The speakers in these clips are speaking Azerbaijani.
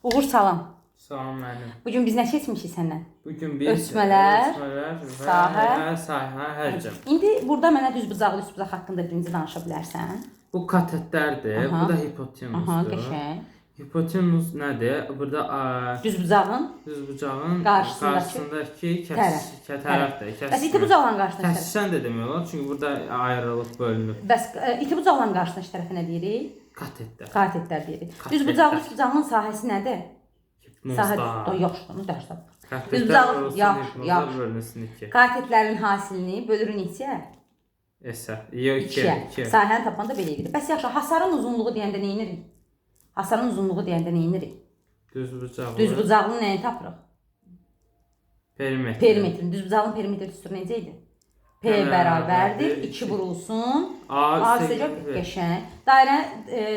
Uğur salam. Salam mənim. Bugün biz nə seçmişik səndən? Bugün biz Ölçmələr, sahə, həcm. İndi burada mənə düzbucaqlı, üstbucaq haqqında birinci danışa bilərsən. Bu katetlərdir, bu da hipotenuzdur. Qəşəng. Hipotenuz nədir? Burada Düzbucağın düzbucağın qarşısındakı tərəfdir. Bəs iti bucaqların qarşısındakı tərəf. Kəsişən də demək olar, çünki burada ayrılıb bölünür. Bəs iti bucaqların qarşısındakı tərəfə nə deyirik? Katetlər. Katetlər deyirik. Düzbucaqlı, üstbucağın sahəsi nədir? Sahə yoxdur, onu dərs tap. Katetlər yaxşı bölünürsün 2. Katetlərin hasilini bölürük neçəyə? Esə, yox 2. Sahəni tapanda belə edirik. Bəs yaxşı, hasarın uzunluğu deyəndə nə edirik? Hasarın uzunluğu deyəndə nə edirik? Düzbucaqlı. Düzbucaqlının nəyini tapırıq? Perimetr. Perimetrin. Düzbucaqlının perimetr düsturu necə idi? P bərabərdir 2 vurulsun A üstəcək qəşəng. Dairə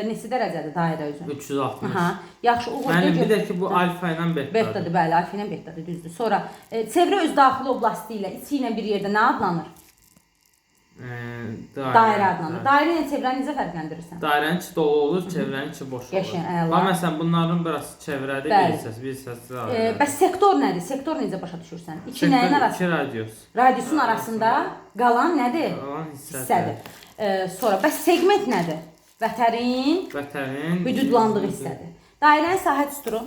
neçə dərəcədir dairə özü? 360. Aha. Yaxşı, Uğur. Mənim bir də ki bu alfa ilə betadır. Betadır, bəli, alfa ilə betadır, düzdür. Sonra çevrə öz daxili oblasti ilə içi ilə bir yerdə nə adlanır? Dairə adlanır. Dairə ilə çevrəni necə fərqləndirirsən? Dairənin içi dolu olur, çevrənin içi boş olur. Qəşəng, əla. Amma məsələn bunların burası çevrədir, bir hissəsi dairə. Bəs sektor nədir? Sektor necə başa düşürsən? İki nəyin arası? İki radius. Radiusun arasında qalan nədir? Qalan Hissədir. Sonra bəs segment nədir? Vətərin hüdudlandığı hissədir. Dairənin sahə düsturu